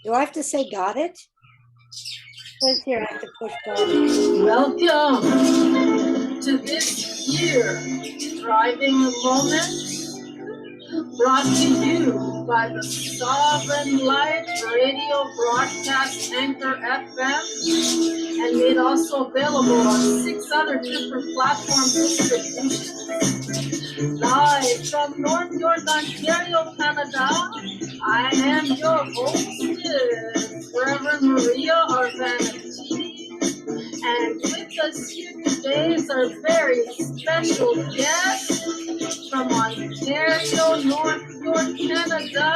Do I have to say got it? Says here I have to push got it. Welcome to this year, Driving a Moment, brought to you by the Sovereign Light Radio Broadcast Anchor FM, and made also available on 6 other different platform distributions. Live from North York, Ontario, Canada, I am your hostess, Reverend Maria Arvanity. And with us here today is our very special guest from Ontario, North York, Canada,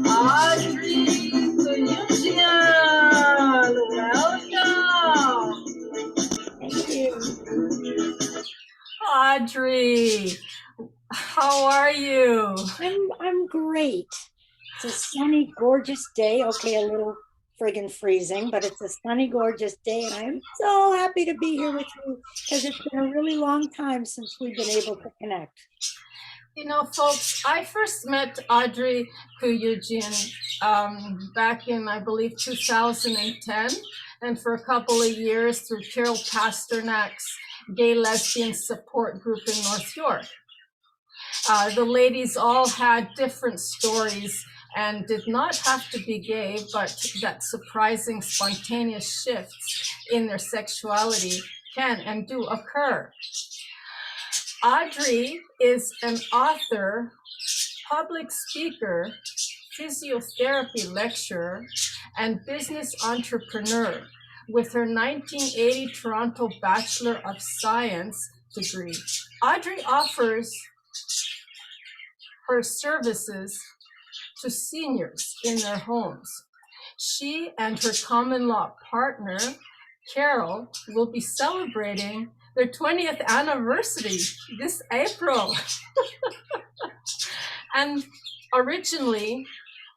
Audrey Kouyoumdjian. Welcome. Thank you. Audrey, how are you? I'm great. It's a sunny, gorgeous day. Okay, a little friggin' freezing, but it's a sunny, gorgeous day, and I'm so happy to be here with you because it's been a really long time since we've been able to connect. You know, folks, I first met Audrey Kouyoumdjian back in, I believe, 2010, and for a couple of years through Carol Pasternak's gay lesbian support group in North York. The ladies all had different stories and did not have to be gay, but that surprising spontaneous shifts in their sexuality can and do occur. Audrey is an author, public speaker, physiotherapy lecturer, and business entrepreneur with her 1980 Toronto Bachelor of Science degree. Audrey offers her services to seniors in their homes. She and her common law partner, Carol, will be celebrating their 20th anniversary this April. And originally,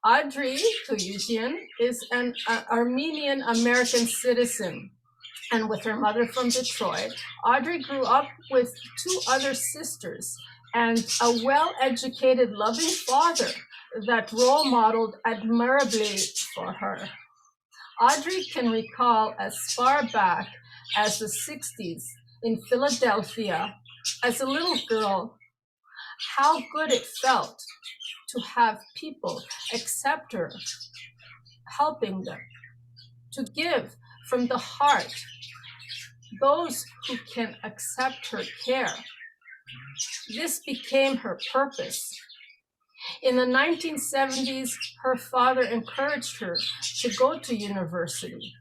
Audrey Kouyoumdjian is an Armenian American citizen. And with her mother from Detroit, Audrey grew up with 2 other sisters and a well-educated, loving father that role modeled admirably for her. Audrey can recall as far back as the 60s in Philadelphia, as a little girl, how good it felt to have people accept her, helping them, to give from the heart, those who can accept her care. This became her purpose. In the 1970s, her father encouraged her to go to university.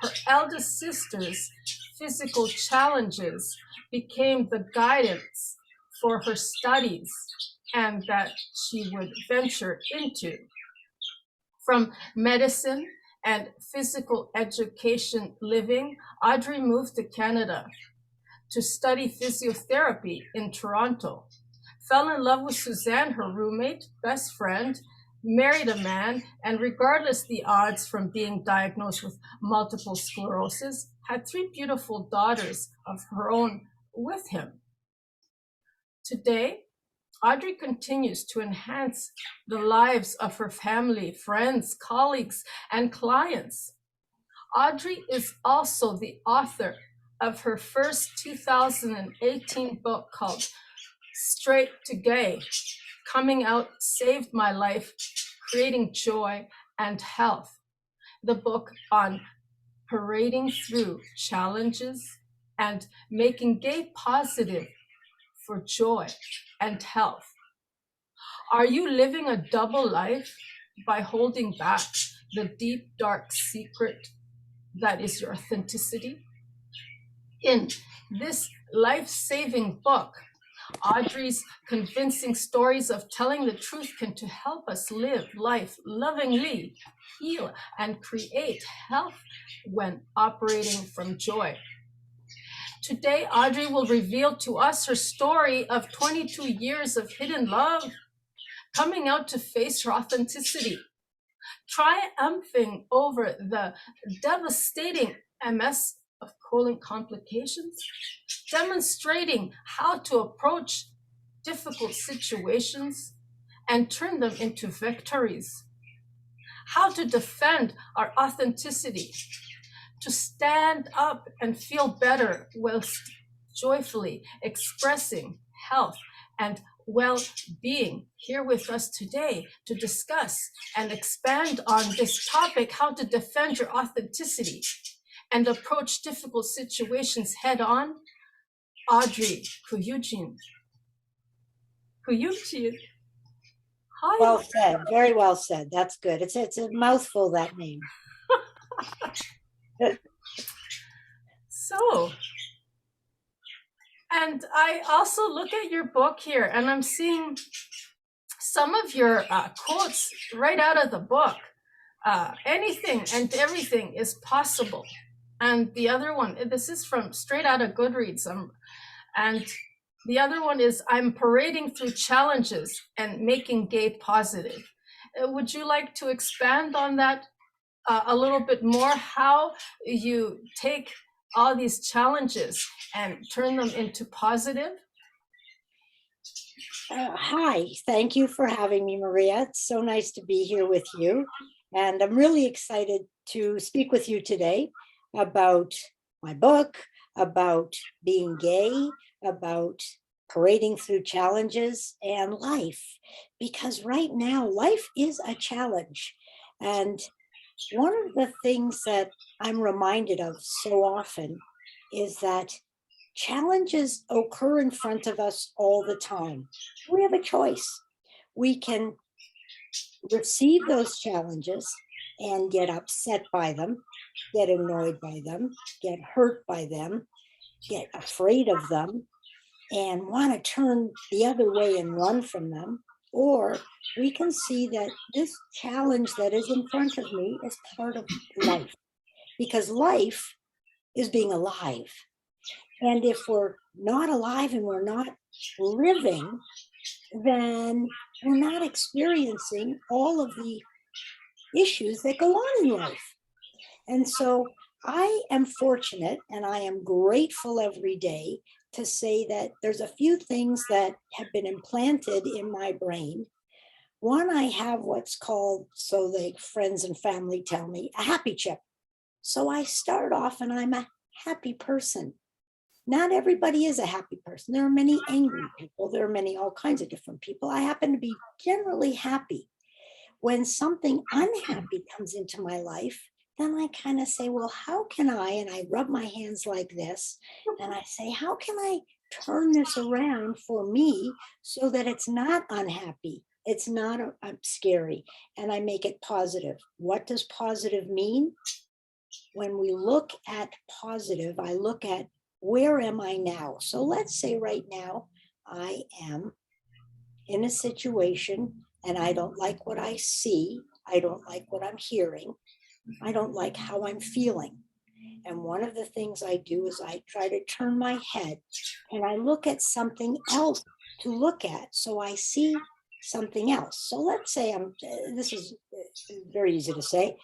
Her eldest sister's physical challenges became the guidance for her studies and that she would venture into. From medicine and physical education living, Audrey moved to Canada to study physiotherapy in Toronto, fell in love with Suzanne, her roommate, best friend, married a man, and regardless the odds from being diagnosed with multiple sclerosis, had 3 beautiful daughters of her own with him. Today, Audrey continues to enhance the lives of her family, friends, colleagues, and clients. Audrey is also the author of her first 2018 book called Straight to Gay, Coming Out Saved My Life, Creating Joy and Health. The book on parading through challenges and making gay positive for joy and health. Are you living a double life by holding back the deep, dark secret that is your authenticity? In this life-saving book, Audrey's convincing stories of telling the truth can to help us live life lovingly, heal, and create health when operating from joy. Today, Audrey will reveal to us her story of 22 years of hidden love, coming out to face her authenticity, triumphing over the devastating MS of colon complications, demonstrating how to approach difficult situations and turn them into victories. How to defend our authenticity, to stand up and feel better whilst joyfully expressing health and well-being. Here with us today to discuss and expand on this topic, how to defend your authenticity and approach difficult situations head on, Audrey Kouyoumdjian. Kouyoumdjian. Hi. Well said. Very well said. That's good. It's a mouthful, that name. So, and I also look at your book here, and I'm seeing some of your quotes right out of the book. Anything and everything is possible. And the other one, this is from straight out of Goodreads. And the other one is, I'm parading through challenges and making gay positive. Would you like to expand on that a little bit more? How you take all these challenges and turn them into positive? Hi, thank you for having me, Maria. It's so nice to be here with you. And I'm really excited to speak with you today about my book, about being gay, about parading through challenges and life. Because right now, life is a challenge. And one of the things that I'm reminded of so often is that challenges occur in front of us all the time. We have a choice. We can receive those challenges and get upset by them, get annoyed by them, get hurt by them, get afraid of them, and want to turn the other way and run from them. Or we can see that this challenge that is in front of me is part of life, because life is being alive. And if we're not alive and we're not living, then we're not experiencing all of the issues that go on in life. And so I am fortunate and I am grateful every day to say that there's a few things that have been implanted in my brain. One, I have what's called, so the friends and family tell me, a happy chip. So I start off and I'm a happy person. Not everybody is a happy person. There are many angry people. There are many, all kinds of different people. I happen to be generally happy. When something unhappy comes into my life, then I kind of say, well, how can I, and I rub my hands like this, and I say, how can I turn this around for me so that it's not unhappy? It's not scary, and I make it positive. What does positive mean? When we look at positive, I look at, where am I now? So let's say right now, I am in a situation and I don't like what I see. I don't like what I'm hearing. I don't like how I'm feeling. And one of the things I do is I try to turn my head and I look at something else to look at. So I see something else. So let's say this is very easy to say.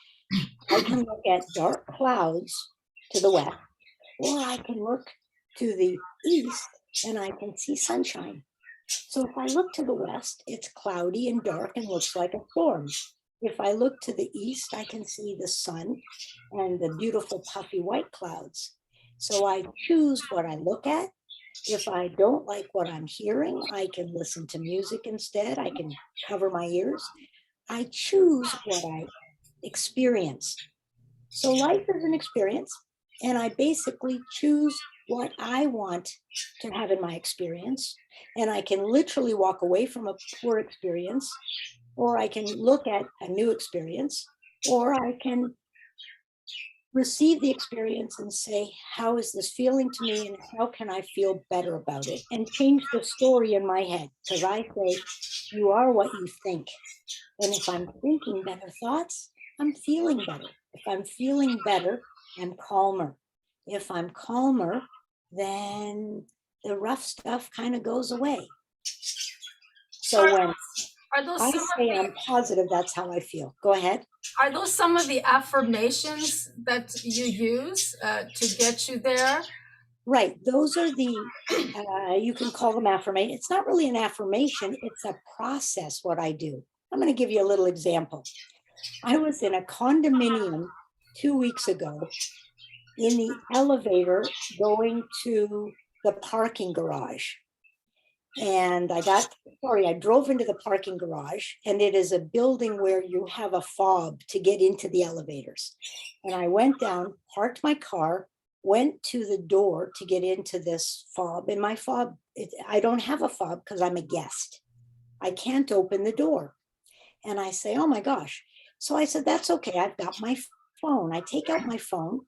I can look at dark clouds to the west, or I can look to the east and I can see sunshine. So if I look to the west, it's cloudy and dark and looks like a storm. If I look to the east, I can see the sun and the beautiful puffy white clouds. So I choose what I look at. If I don't like what I'm hearing, I can listen to music instead. I can cover my ears. I choose what I experience. So life is an experience, and I basically choose what I want to have in my experience. And I can literally walk away from a poor experience, or I can look at a new experience, or I can receive the experience and say, how is this feeling to me, and how can I feel better about it, and change the story in my head? Because I say, you are what you think. And if I'm thinking better thoughts, I'm feeling better. If I'm feeling better, I'm calmer. If I'm calmer, then the rough stuff kind of goes away. So when I say I'm positive, that's how I feel. Go ahead. Are those some of the affirmations that you use to get you there? Right. Those are the, you can call them affirmation. It's not really an affirmation, it's a process, what I do. I'm going to give you a little example. I was in a condominium 2 weeks ago in the elevator going to the parking garage. And I drove into the parking garage, and it is a building where you have a fob to get into the elevators. And I went down, parked my car, went to the door to get into this fob. And my fob, I don't have a fob because I'm a guest. I can't open the door. And I say, oh my gosh. So I said, that's okay. I've got my phone. I take out my phone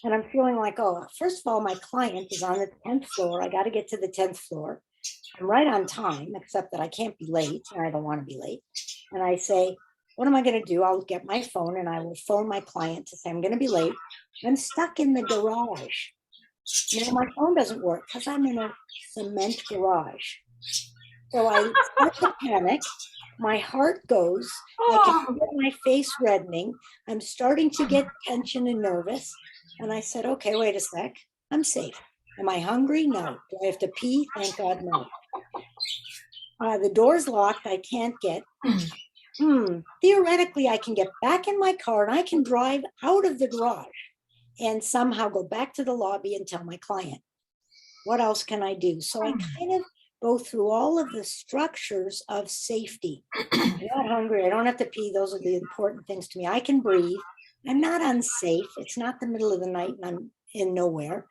and I'm feeling like, oh, first of all, my client is on the 10th floor. I got to get to the 10th floor. I'm right on time, except that I can't be late and I don't want to be late. And I say, what am I going to do? I'll get my phone and I will phone my client to say, I'm going to be late. I'm stuck in the garage. Now my phone doesn't work because I'm in a cement garage. So I start to panic. My heart goes. I can Oh, feel my face reddening. I'm starting to get tension and nervous. And I said, okay, wait a sec. I'm safe. Am I hungry? No. Do I have to pee? Thank God, no. The door's locked. I can't get. Theoretically, I can get back in my car and I can drive out of the garage and somehow go back to the lobby and tell my client. What else can I do? So I kind of go through all of the structures of safety. I'm not hungry. I don't have to pee. Those are the important things to me. I can breathe. I'm not unsafe. It's not the middle of the night and I'm in nowhere.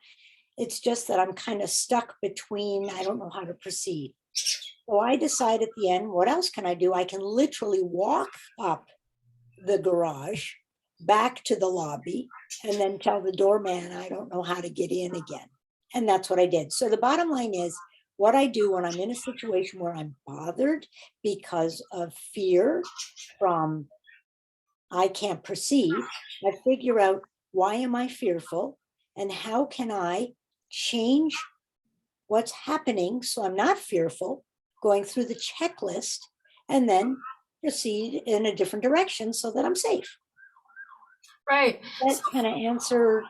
It's just that I'm kind of stuck between, I don't know how to proceed. So I decide at the end, what else can I do? I can literally walk up the garage back to the lobby and then tell the doorman I don't know how to get in again. And that's what I did. So the bottom line is, what I do when I'm in a situation where I'm bothered because of fear from I can't proceed, I figure out, why am I fearful and how can I change what's happening so I'm not fearful, going through the checklist and then proceed in a different direction so that I'm safe. right. That kind of answer.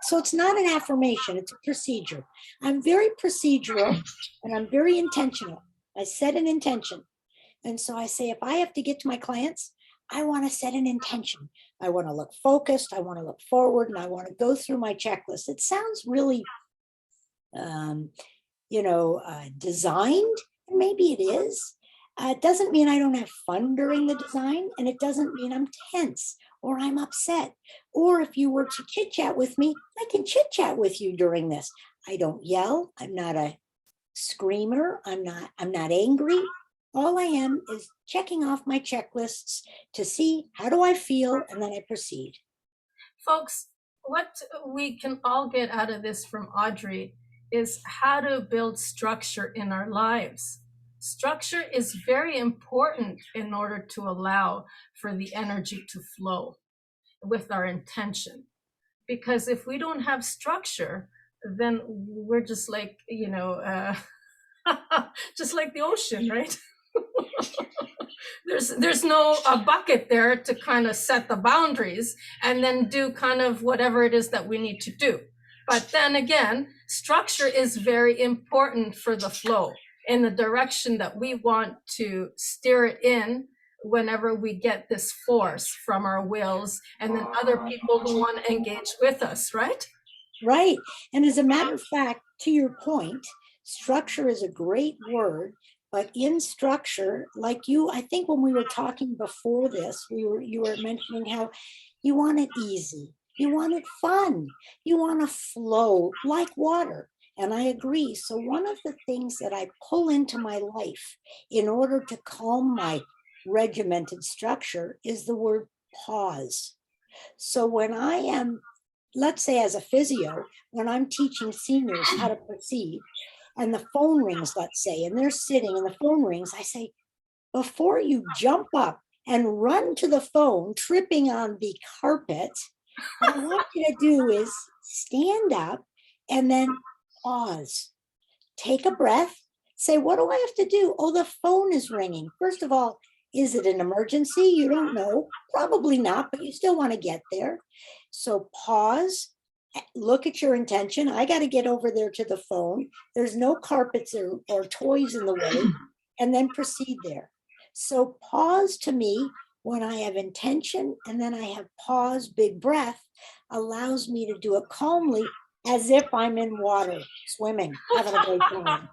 So it's not an affirmation, it's a procedure. I'm very procedural and I'm very intentional. I set an intention. And so I say, if I have to get to my clients, I want to set an intention. I want to look focused. I want to look forward and I want to go through my checklist. It sounds really, um, designed. And maybe it is. It doesn't mean I don't have fun during the design, and it doesn't mean I'm tense or I'm upset. Or if you were to chit chat with me, I can chit chat with you during this. I don't yell. I'm not a screamer. I'm not angry. All I am is checking off my checklists to see how do I feel, and then I proceed. Folks, what we can all get out of this from Audrey is how to build structure in our lives. Structure is very important in order to allow for the energy to flow with our intention. Because if we don't have structure, then we're just like, just like the ocean, right? there's no bucket there to kind of set the boundaries and then do kind of whatever it is that we need to do. But then again, structure is very important for the flow in the direction that we want to steer it in whenever we get this force from our wills and then other people who want to engage with us, right? Right. And as a matter of fact, to your point, structure is a great word, but in structure, like you, I think when we were talking before this, you were mentioning how you want it easy, you want it fun, you want to flow like water. And I agree. So one of the things that I pull into my life in order to calm my regimented structure is the word pause. So when I am, let's say as a physio, when I'm teaching seniors how to proceed and the phone rings, let's say, and they're sitting and the phone rings, I say, before you jump up and run to the phone, tripping on the carpet, what I want you to do is stand up and then pause, take a breath, say, what do I have to do? Oh, the phone is ringing. First of all, is it an emergency? You don't know. Probably not, but you still want to get there. So pause, look at your intention. I got to get over there to the phone. There's no carpets or toys in the way, and then proceed there. So pause to me when I have intention and then I have pause, big breath, allows me to do it calmly as if I'm in water, swimming, having a great time.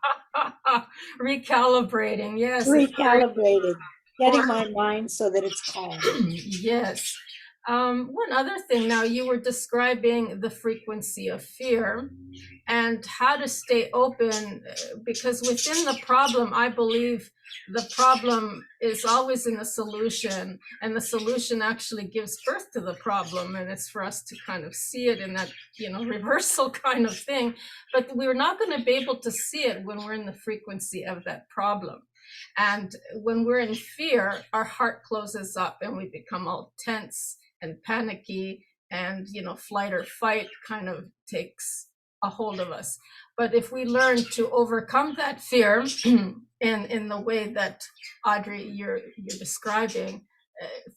Recalibrating, yes, it's very Recalibrated, getting my mind so that it's calm. yes. One other thing, now you were describing the frequency of fear and how to stay open, because within the problem, I believe the problem is always in the solution, and the solution actually gives birth to the problem, and it's for us to kind of see it in that, reversal kind of thing. But we're not going to be able to see it when we're in the frequency of that problem. And when we're in fear, our heart closes up and we become all tense and panicky, and flight or fight kind of takes a hold of us. But if we learn to overcome that fear in the way that Audrey you're describing,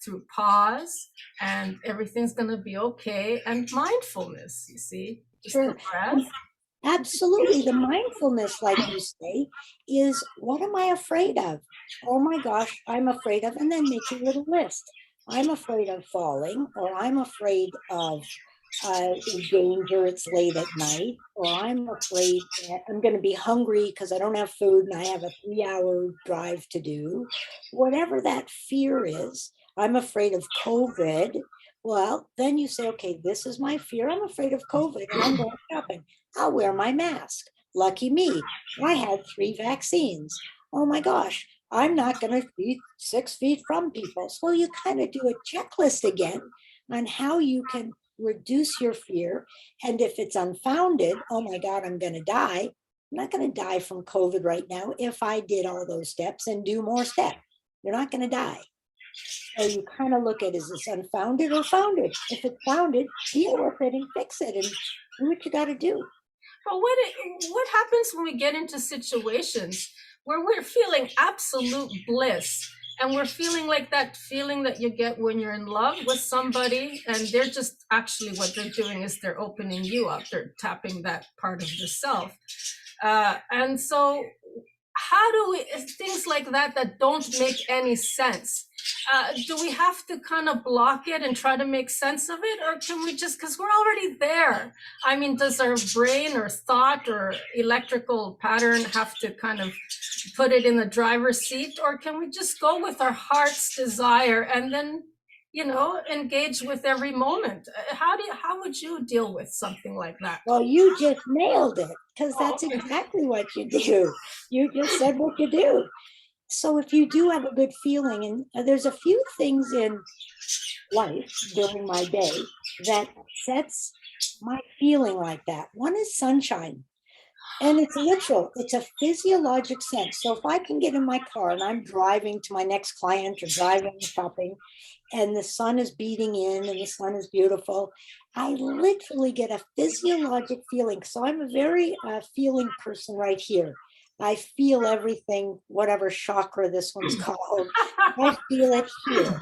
through pause, and everything's going to be okay, and mindfulness, you see, just the Sure. breath. Absolutely. The mindfulness, like you say, is what am I afraid of? Oh my gosh, I'm afraid of, and then make your little list. I'm afraid of falling, or I'm afraid of danger, it's late at night, or I'm afraid that I'm going to be hungry because I don't have food and I have a 3-hour drive to do. Whatever that fear is, I'm afraid of COVID. Well, then you say, okay, this is my fear. I'm afraid of COVID and I'm going shopping. I'll wear my mask. Lucky me, I had 3 vaccines. Oh my gosh, I'm not going to be 6 feet from people. So you kind of do a checklist again on how you can reduce your fear. And if it's unfounded, oh my God, I'm going to die. I'm not going to die from COVID right now if I did all those steps and do more steps. You're not going to die. So you kind of look at, is this unfounded or founded? If it's founded, deal with it and fix it and do what you got to do. But what happens when we get into situations where we're feeling absolute bliss, and we're feeling like that feeling that you get when you're in love with somebody, and they're just actually, what they're doing is they're opening you up, they're tapping that part of yourself. And so how do we, things like that don't make any sense, do we have to kind of block it and try to make sense of it, or can we just, because we're already there? I mean, does our brain or thought or electrical pattern have to kind of put it in the driver's seat, or can we just go with our heart's desire and then engage with every moment? How would you deal with something like that? Well, you just nailed it because Oh, that's okay. exactly what you do. You just said what you do. So if you do have a good feeling, and there's a few things in life during my day that sets my feeling like that. One is sunshine. And it's literal, it's a physiologic sense. So if I can get in my car and I'm driving to my next client or driving shopping, and the sun is beating in and the sun is beautiful, I literally get a physiologic feeling. So I'm a very feeling person right here. I feel everything, whatever chakra this one's called. I feel it here.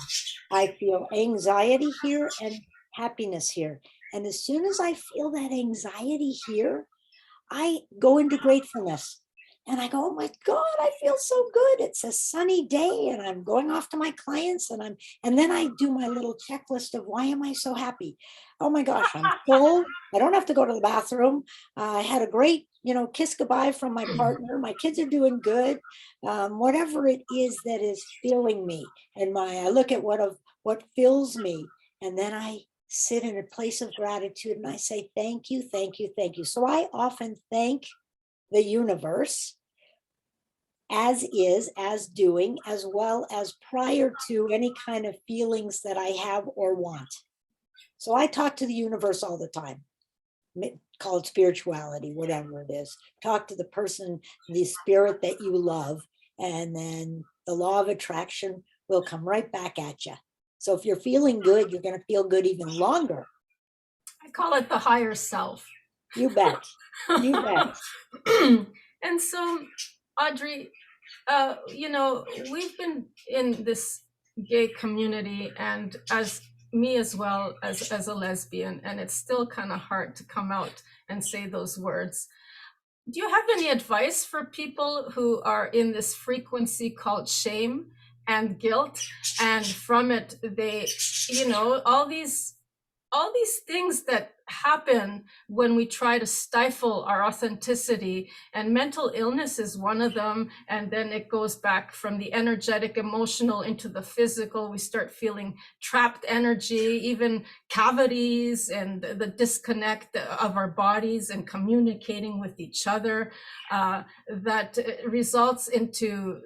I feel anxiety here and happiness here. And as soon as I feel that anxiety here, I go into gratefulness and I go, oh my God, I feel so good. It's a sunny day and I'm going off to my clients and then I do my little checklist of why am I so happy? Oh my gosh, I'm full. I don't have to go to the bathroom. I had a great, kiss goodbye from my partner. My kids are doing good. Whatever it is that is filling me and I look at what fills me. And then I sit in a place of gratitude and I say, thank you, thank you, thank you. So I often thank the universe as is, as doing, as well as prior to any kind of feelings that I have or want. So I talk to the universe all the time. Call it spirituality, whatever it is. Talk to the person, the spirit that you love, and then the law of attraction will come right back at you. So if you're feeling good, you're going to feel good even longer. I call it the higher self. You bet. You bet. And so, Audrey, we've been in this gay community, and as me as well as a lesbian, and it's still kind of hard to come out and say those words. Do you have any advice for people who are in this frequency called shame and guilt, and from it they, all these things that happen when we try to stifle our authenticity, and mental illness is one of them, and then it goes back from the energetic emotional into the physical. We start feeling trapped energy, even cavities, and the disconnect of our bodies and communicating with each other, that results into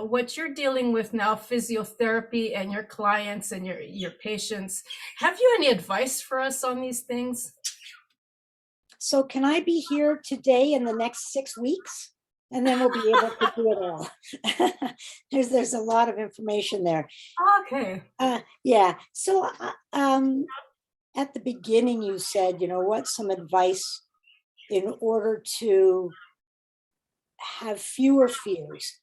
what you're dealing with now, physiotherapy, and your clients and your patients. Have you any advice for us on these things? So can I be here today in the next 6 weeks? And then we'll be able to do it all. There's a lot of information there. Okay. Yeah. So at the beginning, you said, what's some advice in order to have fewer fears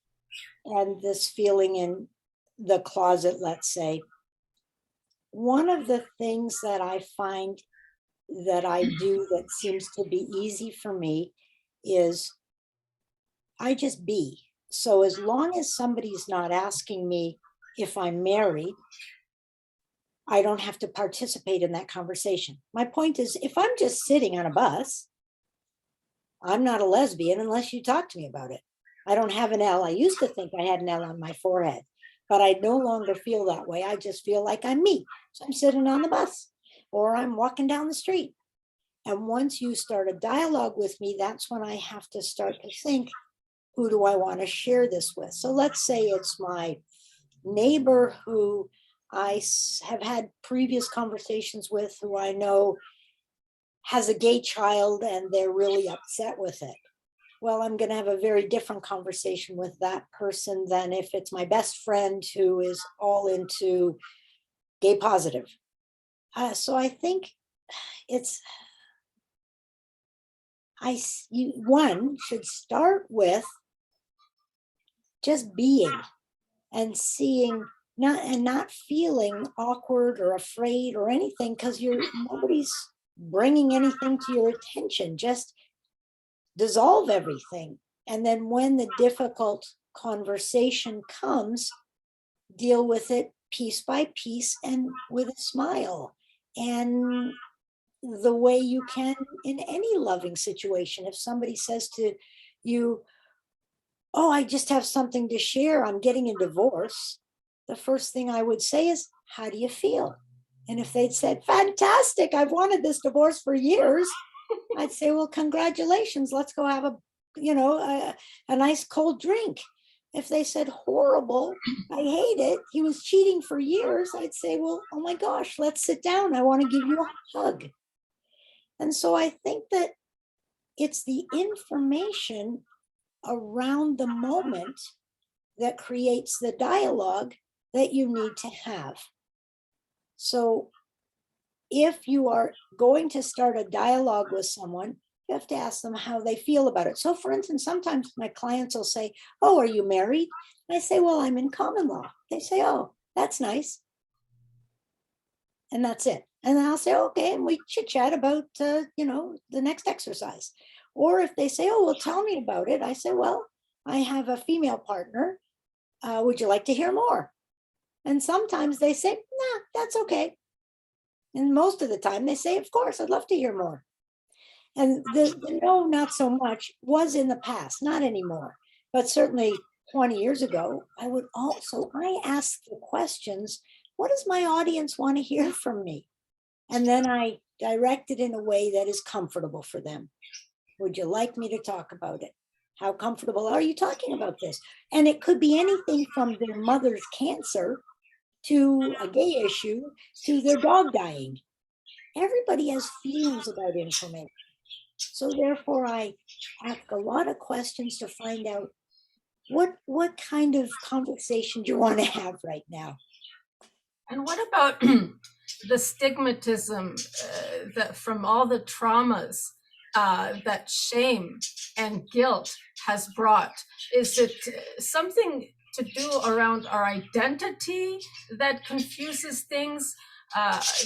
and this feeling in the closet, let's say. One of the things that I find that I do that seems to be easy for me is I just be. So as long as somebody's not asking me if I'm married, I don't have to participate in that conversation. My point is, if I'm just sitting on a bus, I'm not a lesbian unless you talk to me about it. I don't have an L. I used to think I had an L on my forehead, but I no longer feel that way. I just feel like I'm me. So I'm sitting on the bus or I'm walking down the street. And once you start a dialogue with me, that's when I have to start to think, who do I want to share this with? So let's say it's my neighbor who I have had previous conversations with, who I know has a gay child and they're really upset with it. Well, I'm going to have a very different conversation with that person than if it's my best friend who is all into gay positive. So I think it's, one should start with just being and seeing, not feeling awkward or afraid or anything, because nobody's bringing anything to your attention. Just dissolve everything. And then when the difficult conversation comes, deal with it piece by piece and with a smile, and the way you can in any loving situation. If somebody says to you, oh, I just have something to share, I'm getting a divorce, the first thing I would say is, how do you feel? And if they'd said, fantastic, I've wanted this divorce for years, I'd say, well, congratulations, let's go have a nice cold drink. If they said, horrible, I hate it, he was cheating for years, I'd say, well, oh my gosh, let's sit down, I want to give you a hug. And so I think that it's the information around the moment that creates the dialogue that you need to have. So if you are going to start a dialogue with someone, you have to ask them how they feel about it. So for instance, sometimes my clients will say, oh, are you married? And I say, well, I'm in common law. They say, oh, that's nice. And that's it. And then I'll say, okay, and we chit chat about, the next exercise. Or if they say, oh, well, tell me about it. I say, well, I have a female partner. Would you like to hear more? And sometimes they say, nah, that's okay. And most of the time they say, of course, I'd love to hear more. And the no, not so much was in the past, not anymore. But certainly 20 years ago, I ask the questions, what does my audience want to hear from me? And then I direct it in a way that is comfortable for them. Would you like me to talk about it? How comfortable are you talking about this? And it could be anything from their mother's cancer to a gay issue to their dog dying. Everybody has feelings about information. So therefore, I ask a lot of questions to find out what kind of conversation do you want to have right now? And what about the stigmatism that from all the traumas that shame and guilt has brought? Is it something to do around our identity that confuses things?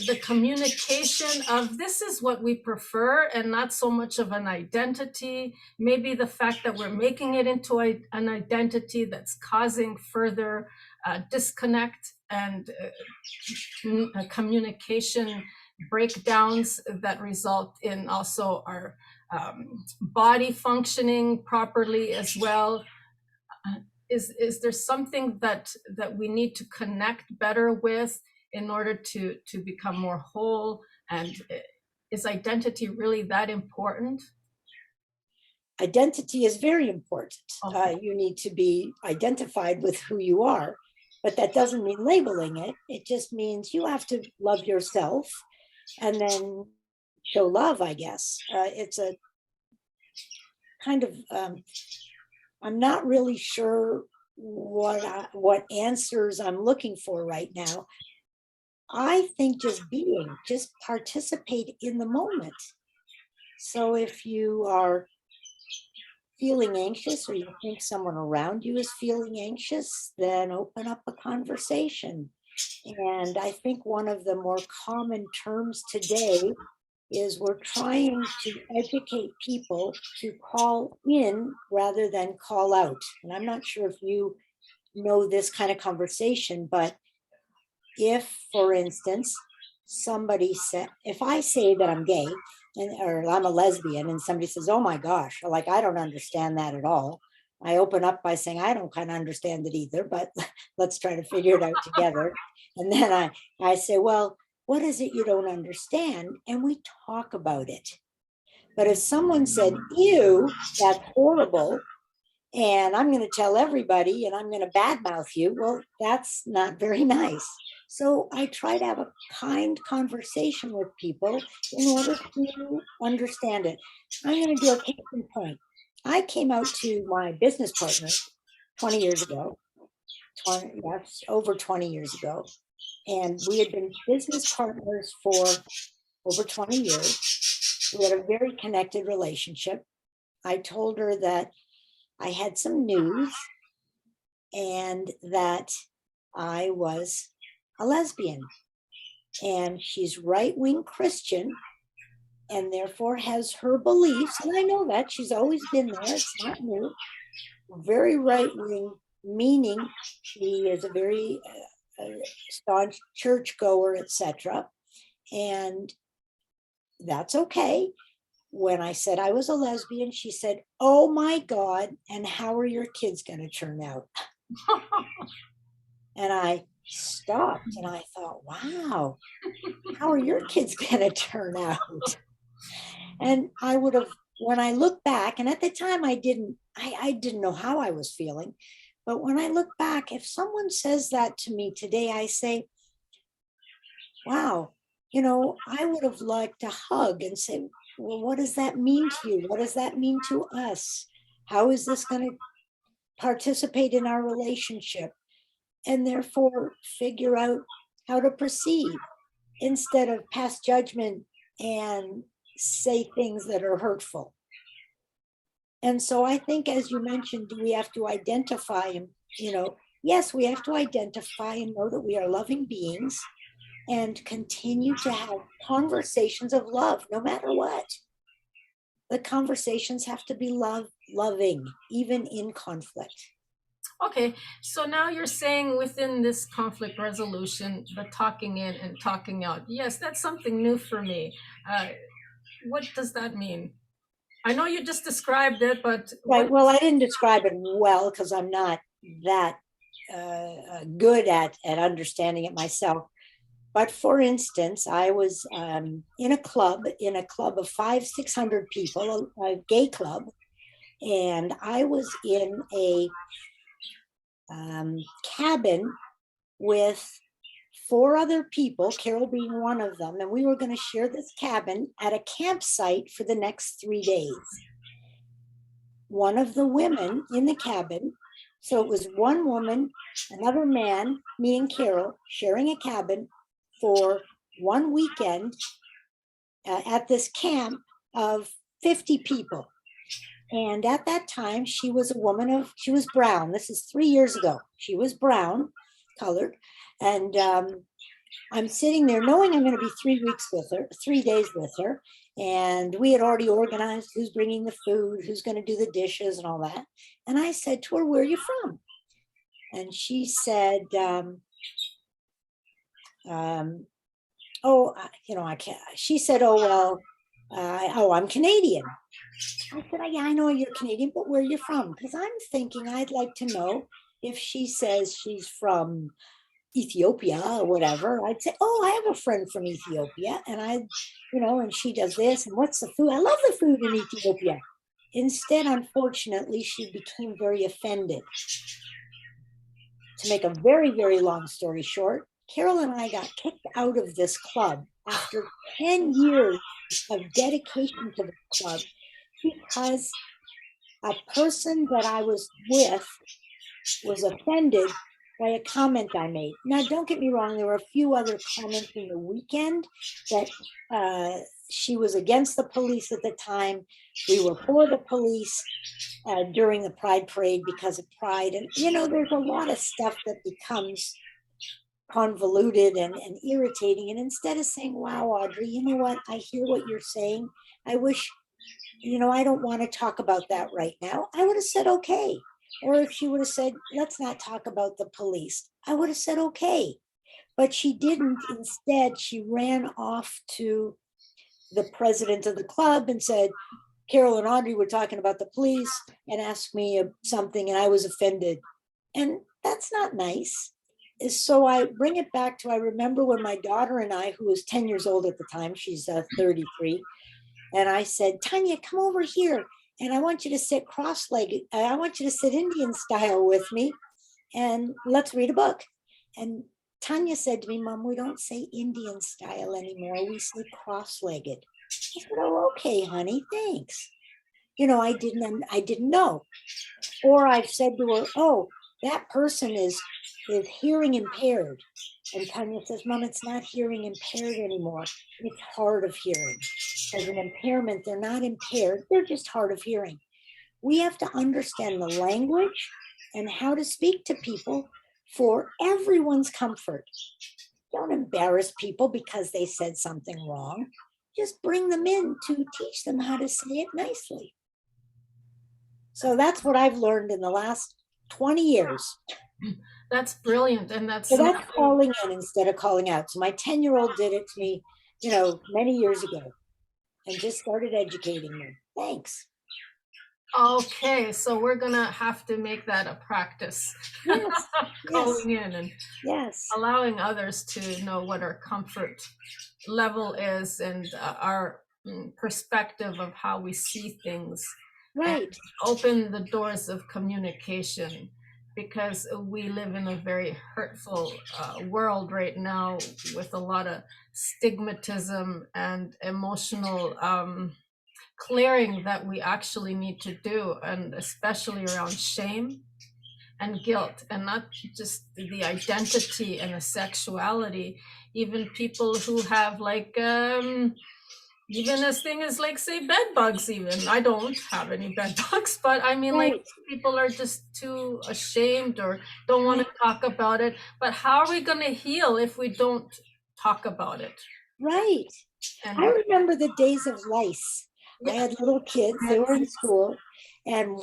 the communication of this is what we prefer and not so much of an identity. Maybe the fact that we're making it into an identity that's causing further disconnect and communication breakdowns that result in also our body functioning properly as well. Is there something that we need to connect better with in order to become more whole? And is identity really that important? Identity is very important. Okay. You need to be identified with who you are, but that doesn't mean labeling it. It just means you have to love yourself and then show love, I guess. It's a kind of, I'm not really sure what answers I'm looking for right now. I think just being, just participate in the moment. So if you are feeling anxious or you think someone around you is feeling anxious, then open up a conversation. And I think one of the more common terms today is we're trying to educate people to call in rather than call out. And I'm not sure if you know this kind of conversation, but if, for instance, somebody said, if I say that I'm gay or I'm a lesbian and somebody says, oh my gosh, like, I don't understand that at all. I open up by saying, I don't kind of understand it either, but let's try to figure it out together. And then I say, well, what is it you don't understand? And we talk about it. But if someone said, ew, that's horrible, and I'm going to tell everybody and I'm going to badmouth you, well, that's not very nice. So I try to have a kind conversation with people in order to understand it. I'm going to do a case in point. I came out to my business partner 20 years ago, that's over 20 years ago. And we had been business partners for over 20 years. We had a very connected relationship. I told her that I had some news and that I was a lesbian. And she's right-wing Christian and therefore has her beliefs. And I know that she's always been there. It's not new. Very right-wing, meaning she is a very staunch churchgoer, etc. And that's okay. When I said I was a lesbian, she said, oh my God, and how are your kids going to turn out? And I stopped and I thought, wow, how are your kids going to turn out? And I would have, when I look back, and at the time I didn't know how I was feeling. But when I look back, if someone says that to me today, I say, wow, I would have liked a hug and say, well, what does that mean to you? What does that mean to us? How is this going to participate in our relationship? And therefore figure out how to proceed instead of pass judgment and say things that are hurtful. And so I think, as you mentioned, do we have to identify and, yes, we have to identify and know that we are loving beings and continue to have conversations of love, no matter what. The conversations have to be loving, even in conflict. Okay, so now you're saying within this conflict resolution, the talking in and talking out. Yes, that's something new for me. What does that mean? I know you just described it, but right. Well, I didn't describe it well because I'm not that good at understanding it myself. But for instance, I was in a club of 500-600 people, a gay club, and I was in a cabin with 4 other people, Carol being one of them, and we were going to share this cabin at a campsite for the next 3 days. One of the women in the cabin, so it was one woman, another man, me and Carol, sharing a cabin for one weekend at this camp of 50 people. And at that time, she was she was brown. This is 3 years ago. She was brown colored. And I'm sitting there knowing I'm going to be 3 weeks with her, 3 days with her. And we had already organized who's bringing the food, who's going to do the dishes and all that. And I said to her, "Where are you from?" And she said, "Oh, I can't." She said, "Oh, well, I'm Canadian." I said, "Yeah, I know you're Canadian, but where are you from?" Because I'm thinking I'd like to know if she says she's from Ethiopia or whatever. I'd say, "Oh, I have a friend from Ethiopia, and and she does this, and what's the food? I love the food in Ethiopia." Instead, unfortunately, she became very offended. To make a very, very long story short, Carol and I got kicked out of this club after 10 years of dedication to the club because a person that I was with was offended by a comment I made. Now, don't get me wrong, there were a few other comments in the weekend that she was against the police at the time. We were for the police during the Pride Parade because of Pride. And, there's a lot of stuff that becomes convoluted and irritating. And instead of saying, "Wow, Audrey, you know what? I hear what you're saying. I wish, I don't want to talk about that right now," I would have said, "Okay." Or if she would have said, "Let's not talk about the police," I would have said, "Okay." But she didn't. Instead, she ran off to the president of the club and said, "Carol and Audrey were talking about the police and asked me something, and I was offended." And that's not nice. So I bring it back to, I remember when my daughter and I, who was 10 years old at the time, she's 33, and I said, "Tanya, come over here. And I want you to sit cross-legged. I want you to sit Indian style with me and let's read a book." And Tanya said to me, "Mom, we don't say Indian style anymore. We say cross-legged." I said, "Oh, okay, honey, thanks." I didn't know. Or I've said to her, "Oh, that person is hearing impaired." And Tanya says, "Mom, it's not hearing impaired anymore. It's hard of hearing." As an impairment, they're not impaired, they're just hard of hearing. We have to understand the language and how to speak to people for everyone's comfort. Don't embarrass people because they said something wrong. Just bring them in to teach them how to say it nicely. So that's what I've learned in the last 20 years. That's brilliant. And that's So that's calling in instead of calling out. So my 10-year-old did it to me, many years ago and just started educating me. Thanks. okay. So we're going to have to make that a practice. Yes. Calling in and Yes. allowing others to know what our comfort level is and our perspective of how we see things. Right. Open the doors of communication, because we live in a very hurtful world right now with a lot of stigmatism and emotional clearing that we actually need to do, and especially around shame and guilt, and not just the identity and the sexuality. Even people who have even as thing as, like, say, bed bugs. Even I don't have any bed bugs, but I mean, like, Right. people are just too ashamed or don't want to talk about it. But how are we going to heal if we don't talk about it? Right. And I remember the days of lice. I had little kids, they were in school, and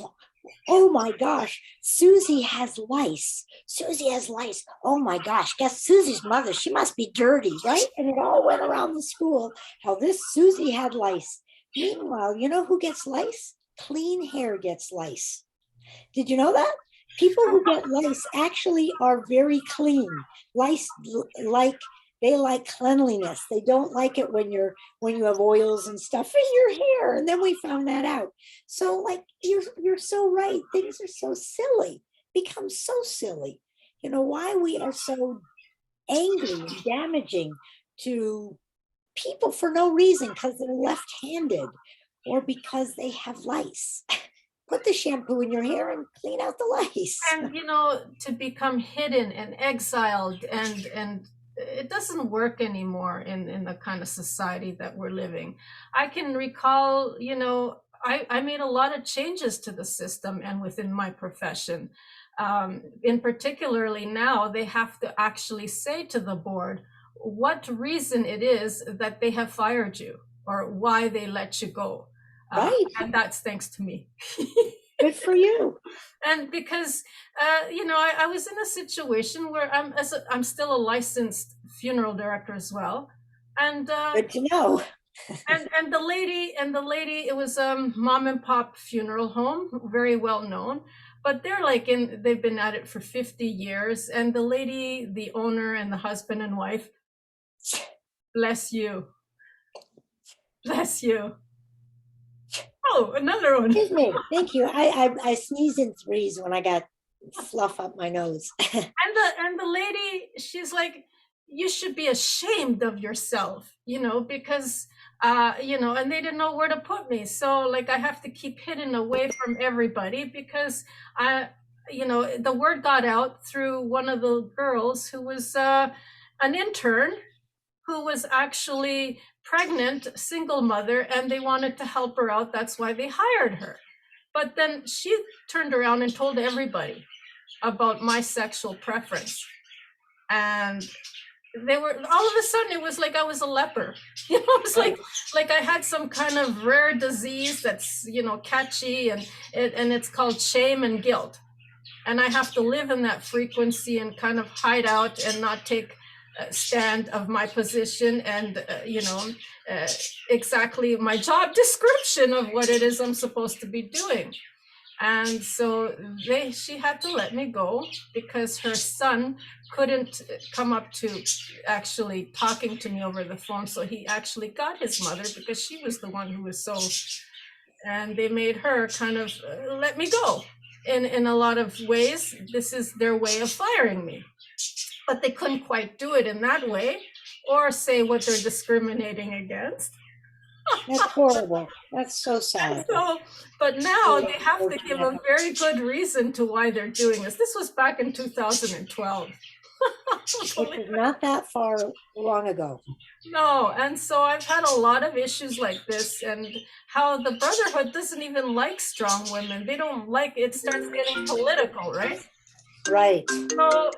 "Oh my gosh, Susie has lice. Susie has lice. Oh my gosh, guess Susie's mother, she must be dirty," right? And it all went around the school how this Susie had lice. Meanwhile, you know who gets lice? Clean hair gets lice. Did you know that? People who get lice actually are very clean. Lice they like cleanliness. They don't like it when you have oils and stuff in your hair. And then we found that out. So like you're so right. Things are so silly, become so silly. Why we are so angry and damaging to people for no reason because they're left-handed or because they have lice. Put the shampoo in your hair and clean out the lice. and to become hidden and exiled, and it doesn't work anymore in the kind of society that we're living. I can recall, I made a lot of changes to the system and within my profession. In particularly now, they have to actually say to the board what reason it is that they have fired you or why they let you go. Right. And that's thanks to me. Good for you. And because I was in a situation where I'm still a licensed funeral director as well, and Good to know. and the lady, it was a mom and pop funeral home, very well known, but they've been at it for 50 years, and the lady, the owner, and the husband and wife, bless you, bless you. Oh, another one. Excuse me. Thank you. I sneeze in threes when I got fluff up my nose. And the lady, she's like, you should be ashamed of yourself, because and they didn't know where to put me, so like I have to keep hidden away from everybody because I the word got out through one of the girls who was an intern, who was actually pregnant, single mother, and they wanted to help her out. That's why they hired her. But then she turned around and told everybody about my sexual preference. And they were, all of a sudden, it was like I was a leper. It was like I had some kind of rare disease that's, catchy, and it's called shame and guilt. And I have to live in that frequency and kind of hide out and not take a stand of my position and exactly my job description of what it is I'm supposed to be doing. And so she had to let me go because her son couldn't come up to actually talking to me over the phone. So he actually got his mother because she was the one who was so, and they made her kind of let me go. In a lot of ways, this is their way of firing me. But they couldn't quite do it in that way or say what they're discriminating against. That's horrible. That's so sad. But now they have to give a very good reason to why they're doing this. This was back in 2012. Which is not that far long ago. No, and so I've had a lot of issues like this, and how the Brotherhood doesn't even like strong women. They don't like it. Starts getting political, right? Right. So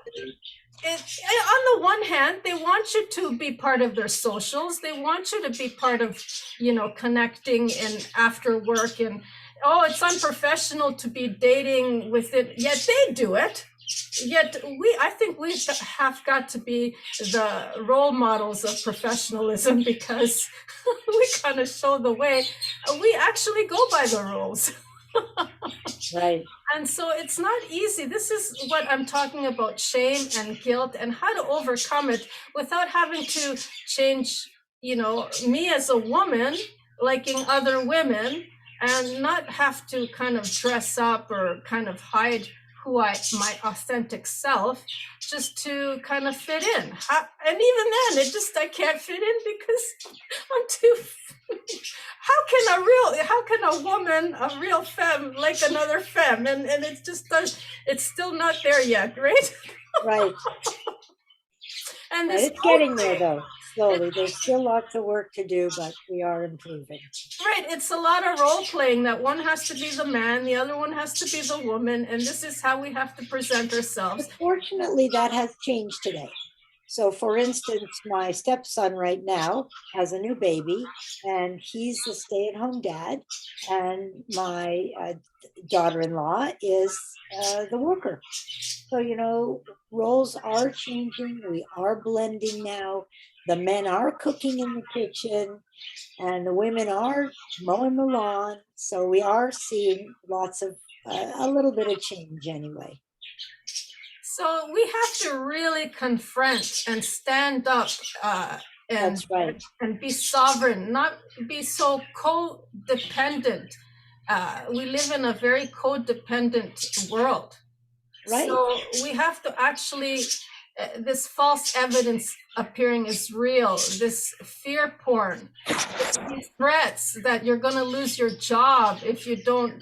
on the one hand, they want you to be part of their socials. They want you to be part of, connecting and after work. And it's unprofessional to be dating with it. Yet they do it. Yet I think we have got to be the role models of professionalism because we kind of show the way. We actually go by the rules. Right. And so it's not easy. This is what I'm talking about, shame and guilt and how to overcome it without having to change, me as a woman, liking other women, and not have to kind of dress up or kind of hide my authentic self just to kind of fit in. And even then, I can't fit in because I'm too. How can a woman, a real femme, like another femme? And it's still not there yet, right? Right. And it's getting there though, slowly. There's still lots of work to do, but we are improving. Right. It's a lot of role playing that one has to be the man, the other one has to be the woman, and this is how we have to present ourselves. But fortunately, that has changed today. So, for instance, my stepson right now has a new baby, and he's the stay-at-home dad, and my daughter-in-law is the worker. So, roles are changing. We are blending now. The men are cooking in the kitchen, and the women are mowing the lawn. So we are seeing lots of a little bit of change anyway. So we have to really confront and stand up That's right. and be sovereign, not be so codependent. We live in a very codependent world. Right. So we have to actually, this false evidence appearing is real, this fear porn, these threats that you're going to lose your job if you don't,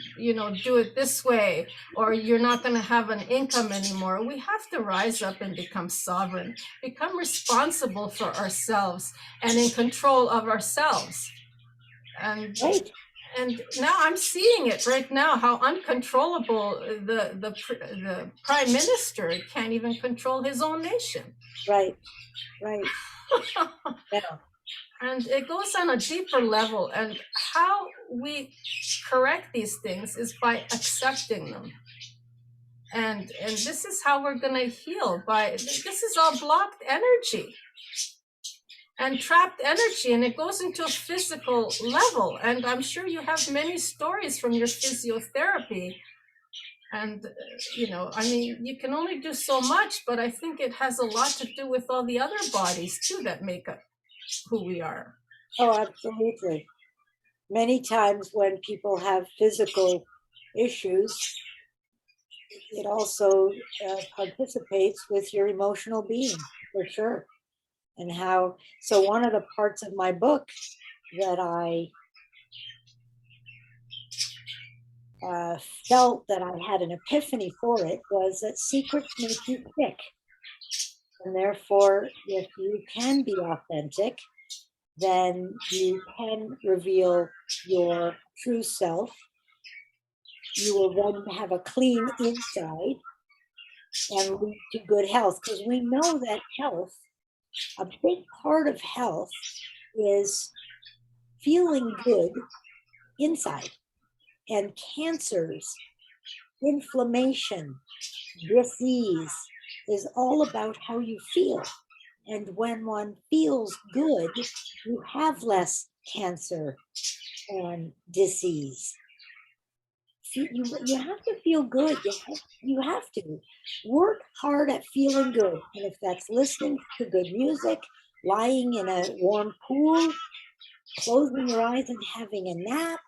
do it this way, or you're not going to have an income anymore. We have to rise up and become sovereign, become responsible for ourselves and in control of ourselves. And right. And now I'm seeing it right now, how uncontrollable the prime minister can't even control his own nation. Right, right. Yeah. And it goes on a deeper level. And how we correct these things is by accepting them. And this is how we're going to heal. This is all blocked energy and trapped energy, and it goes into a physical level. And I'm sure you have many stories from your physiotherapy. And I mean, you can only do so much, but I think it has a lot to do with all the other bodies too that make up who we are. Oh, absolutely. Many times when people have physical issues, it also participates with your emotional being, for sure. And how, so one of the parts of my book that I felt that I had an epiphany for it was that secrets make you sick. And therefore, if you can be authentic, then you can reveal your true self. You will then have a clean inside and lead to good health. Because we know that health, a big part of health is feeling good inside. And cancers, inflammation, disease is all about how you feel. And when one feels good, you have less cancer and disease. You have to feel good. You have to work hard at feeling good. And if that's listening to good music, lying in a warm pool, closing your eyes and having a nap,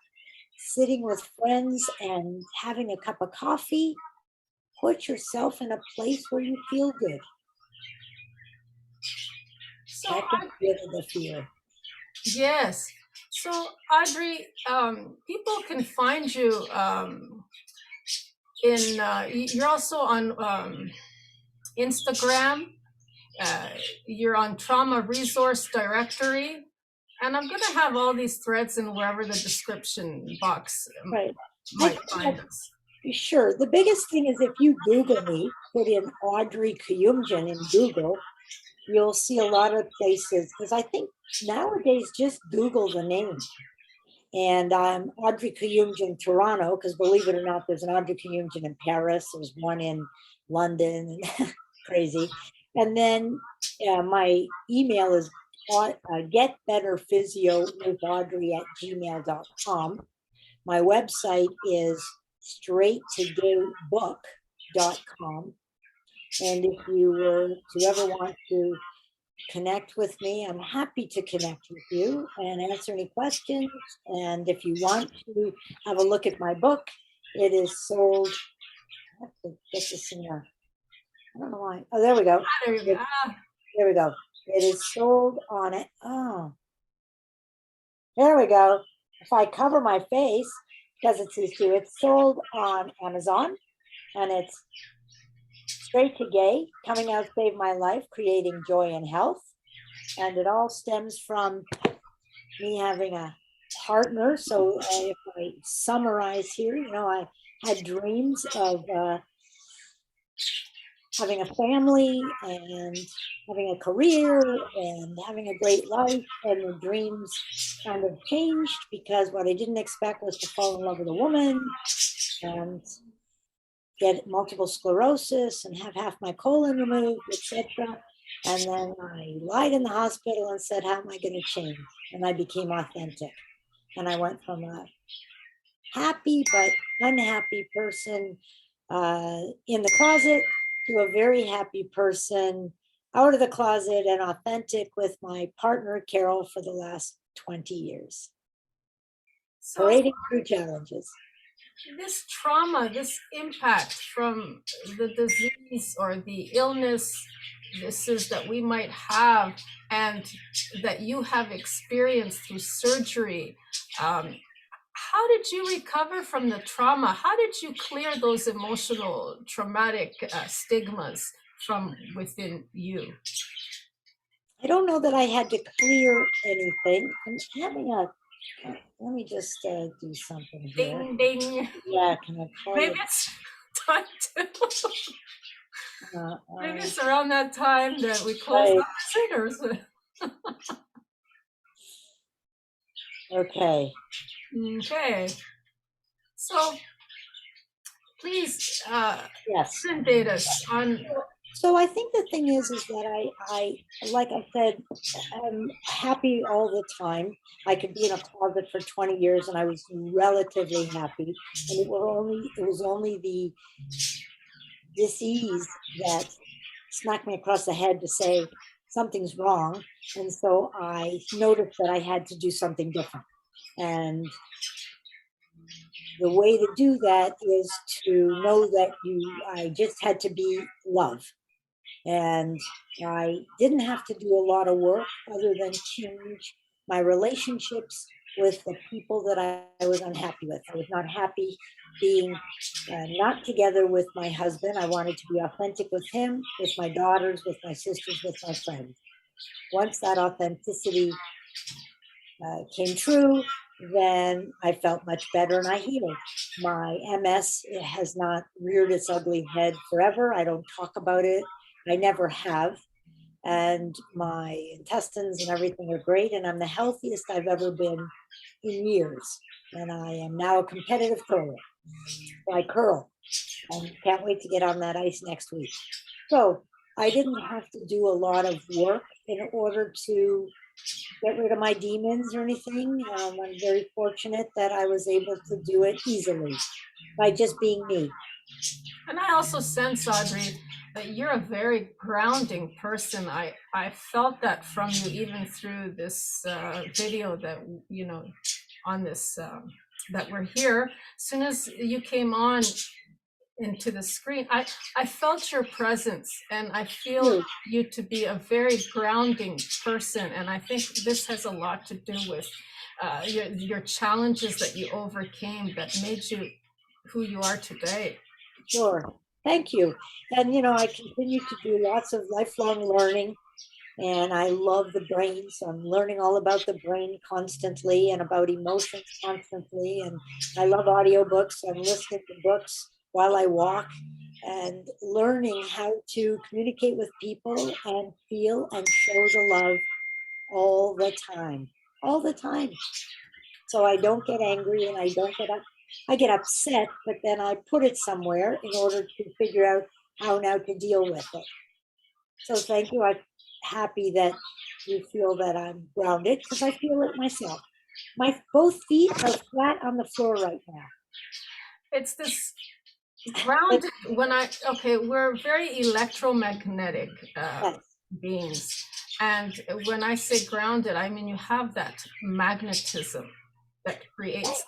sitting with friends and having a cup of coffee, put yourself in a place where you feel good. So That gets rid of the fear. yes. So Audrey, people can find you you're also on Instagram. You're on Trauma Resource Directory. And I'm going to have all these threads in wherever the description box Right. might find us. Sure. The biggest thing is if you Google me, put in Audrey Kouyoumdjian in Google, you'll see a lot of places. Because I think nowadays just Google the name. And I'm Audrey Kouyoumdjian Toronto, because believe it or not, there's an Audrey Kouyoumdjian in Paris. There's one in London. Crazy. And then my email is getbetterphysio@gmail.com. My website is straighttogaybook.com. And if you were to ever want to connect with me, I'm happy to connect with you and answer any questions. And if you want to have a look at my book, it is sold. I have to get this in there. I don't know why. Oh, there we go. There we go. It is sold on it. Oh, there we go. If I cover my face, because it's these two, it's sold on Amazon, and it's Straight to Gay, Coming Out Save My Life, Creating Joy and Health. And it all stems from me having a partner. So if I summarize here, I had dreams of having a family and having a career and having a great life. And the dreams kind of changed because what I didn't expect was to fall in love with a woman and get multiple sclerosis and have half my colon removed, etc. And then I lied in the hospital and said, how am I going to change? And I became authentic. And I went from a happy but unhappy person in the closet to a very happy person out of the closet and authentic with my partner, Carol, for the last 20 years. So, parading through challenges. This trauma, this impact from the disease or the illness that we might have and that you have experienced through surgery, how did you recover from the trauma? How did you clear those emotional traumatic stigmas from within you? I don't know that I had to clear anything. I'm having a, let me just do something here. Ding, ding. Yeah, can I call Maybe it's time to. Maybe it's around that time that we close the sinners. Okay. Okay. So please Yes. inundate us on. So I think the thing is that like I said, I'm happy all the time. I could be in a closet for 20 years and I was relatively happy. And it was only the disease that smacked me across the head to say something's wrong. And so I noticed that I had to do something different. And the way to do that is to know that I just had to be love. And I didn't have to do a lot of work other than change my relationships with the people that I was unhappy with. I was not happy being not together with my husband. I wanted to be authentic with him, with my daughters, with my sisters, with my friends. Once that authenticity came true, then I felt much better and I healed. My MS has not reared its ugly head forever. I don't talk about it. I never have. And my intestines and everything are great. And I'm the healthiest I've ever been in years. And I am now a competitive curler. So I curl and can't wait to get on that ice next week. So I didn't have to do a lot of work in order to get rid of my demons or anything. I'm very fortunate that I was able to do it easily by just being me. And I also sense, Audrey, that you're a very grounding person. I felt that from you even through this video that, on this, that we're here. As soon as you came on into the screen, I felt your presence and I feel you to be a very grounding person. And I think this has a lot to do with your challenges that you overcame that made you who you are today. Sure. Thank you. And, I continue to do lots of lifelong learning and I love the brain. So I'm learning all about the brain constantly and about emotions constantly. And I love audiobooks. So I'm listening to books while I walk and learning how to communicate with people and feel and show the love all the time, all the time. So I don't get angry and I don't get up. I get upset, but then I put it somewhere in order to figure out how now to deal with it. So thank you. I'm happy that you feel that I'm grounded because I feel it myself. My both feet are flat on the floor right now. It's this ground okay, we're very electromagnetic Yes. beings. And when I say grounded, I mean you have that magnetism that creates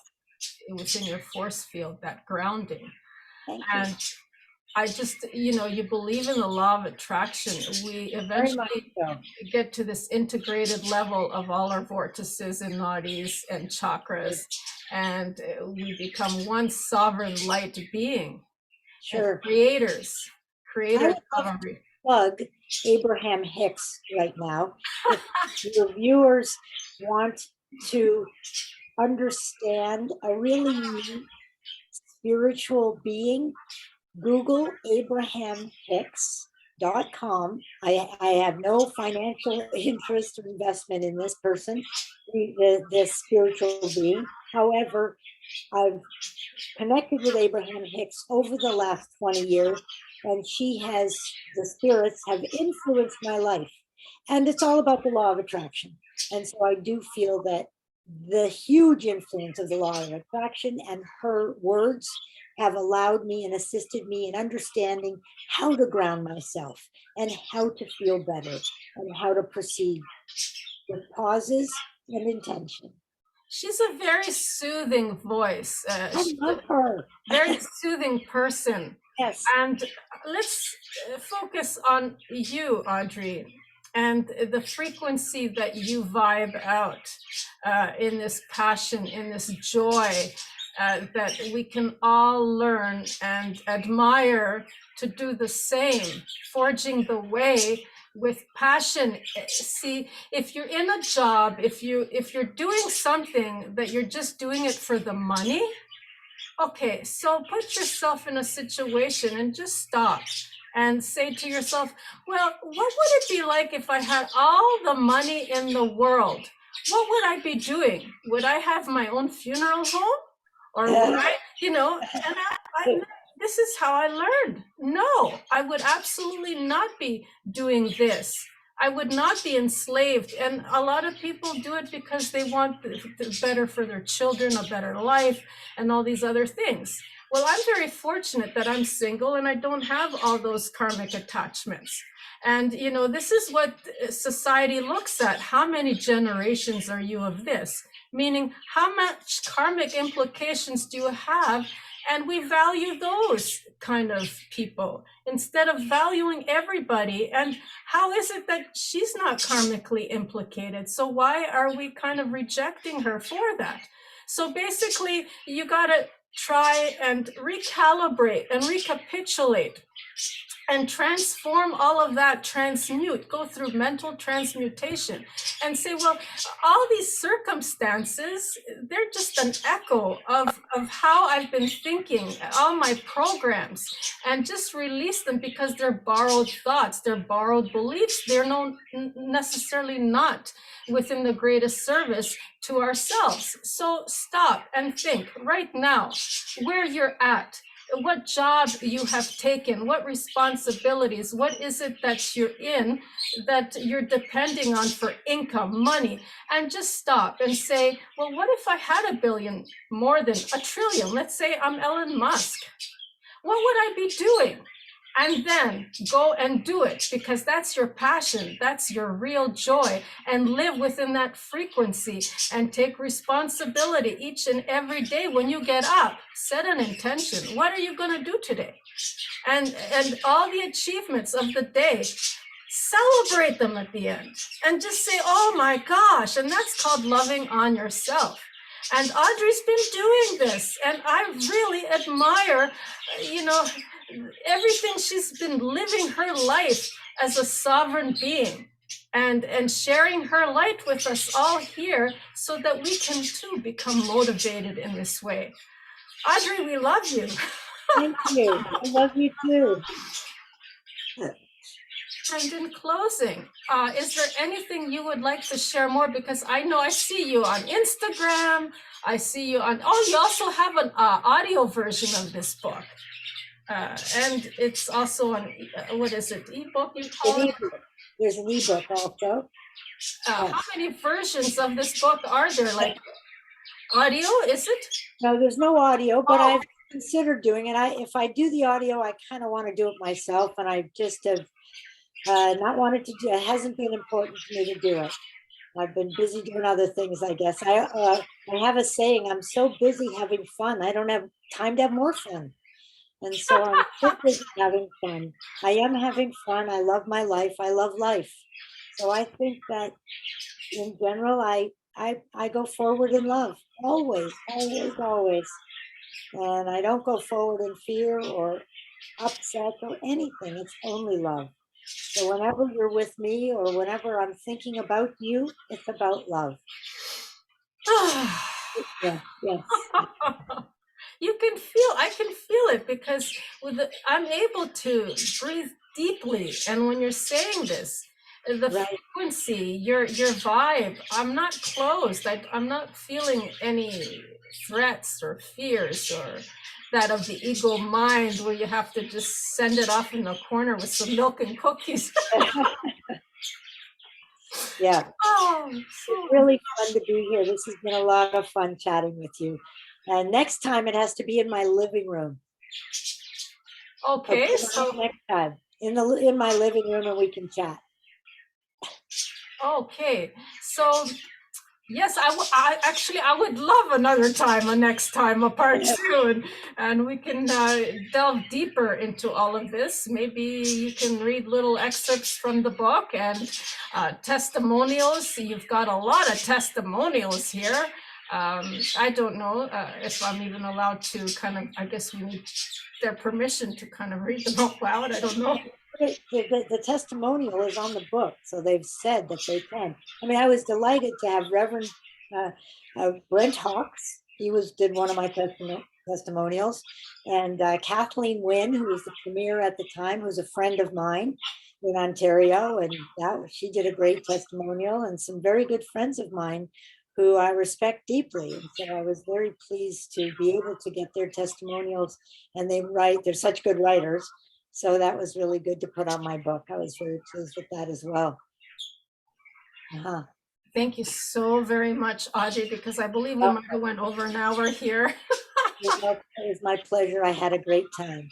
within your force field, that grounding. Thank you. And I just, you believe in the law of attraction. We Very much eventually so. get to this integrated level of all our vortices and nadis and chakras, and we become one sovereign light being. Sure. Creators I would of love to plug Abraham Hicks right now. If your viewers want to understand a really neat spiritual being, Google abrahamhicks.com. I have no financial interest or investment in this person, this spiritual being. However, I've connected with Abraham Hicks over the last 20 years, and the spirits have influenced my life. And it's all about the law of attraction. And so I do feel that the huge influence of the law of attraction and her words have allowed me and assisted me in understanding how to ground myself and how to feel better and how to proceed with pauses and intention. She's a very soothing voice. I love her. Very soothing person. Yes. And let's focus on you, Audrey, and the frequency that you vibe out in this passion, in this joy that we can all learn and admire to do the same, forging the way with passion. See, if you're in a job, if you're doing something that you're just doing it for the money, okay, so put yourself in a situation and just stop and say to yourself, well, what would it be like if I had all the money in the world? what would I be doing? Would I have my own funeral home? Or would I, and this is how I learned. No, I would absolutely not be doing this. I would not be enslaved. And a lot of people do it because they want the better for their children, a better life, and all these other things. Well, I'm very fortunate that I'm single and I don't have all those karmic attachments. And, this is what society looks at. How many generations are you of this? Meaning, how much karmic implications do you have? And we value those kind of people instead of valuing everybody. And how is it that she's not karmically implicated? So why are we kind of rejecting her for that? So basically, you got to try and recalibrate and recapitulate and transform all of that, go through mental transmutation and say, well, all these circumstances, they're just an echo of how I've been thinking, all my programs, and just release them because they're borrowed thoughts, they're borrowed beliefs, they're necessarily not within the greatest service to ourselves. So stop and think right now where you're at, what job you have taken, what responsibilities, what is it that you're in that you're depending on for income, money, and just stop and say, well, what if I had $1 billion, more than $1 trillion? Let's say I'm Elon Musk. What would I be doing? And then go and do it, because that's your passion, that's your real joy, and live within that frequency and take responsibility each and every day. When you get up, set an intention. What are you going to do today? And all the achievements of the day, celebrate them at the end and just say, oh my gosh. And that's called loving on yourself. And Audrey's been doing this, and I really admire, everything. She's been living her life as a sovereign being and sharing her light with us all here so that we can too become motivated in this way. Audrey, we love you. Thank you. I love you too. And in closing, is there anything you would like to share more? Because I know I see you on Instagram. I see you on, you also have an audio version of this book. And it's also on, what is it, ebook you call it? There's an ebook also. How many versions of this book are there? Like audio, is it? No, there's no audio, but I've considered doing it. If I do the audio, I kind of want to do it myself, and I just have not wanted to do it. It hasn't been important to me to do it. I've been busy doing other things, I guess. I have a saying, I'm so busy having fun, I don't have time to have more fun. And so I'm so busy having fun. I am having fun. I love my life. I love life. So I think that in general, I go forward in love, always, always, always. And I don't go forward in fear or upset or anything. It's only love. So whenever you're with me or whenever I'm thinking about you, it's about love. Yeah, yes. I can feel it, because I'm able to breathe deeply. And when you're saying this, the frequency, your vibe, I'm not closed. I'm not feeling any threats or fears or that of the ego mind where you have to just send it off in the corner with some milk and cookies. Yeah. It's really fun to be here. This has been a lot of fun chatting with you. And next time it has to be in my living room. Okay, so next time in my living room, and we can chat. Okay, so yes, I would love another time, a part 2, and we can delve deeper into all of this. Maybe you can read little excerpts from the book and testimonials. You've got a lot of testimonials here. I don't know if I'm even allowed to I guess we need their permission to kind of read them out loud. I don't know. The testimonial is on the book, so they've said that they can. I mean, I was delighted to have Reverend Brent Hawks. He did one of my testimonials, and Kathleen Wynne, who was the premier at the time, who's a friend of mine, in Ontario, and she did a great testimonial, and some very good friends of mine who I respect deeply. And so I was very pleased to be able to get their testimonials, and they're such good writers. So that was really good to put on my book. I was very pleased with that as well. Uh-huh. Thank you so very much, Audrey, because I believe we might have went over an hour here. It was my pleasure. I had a great time.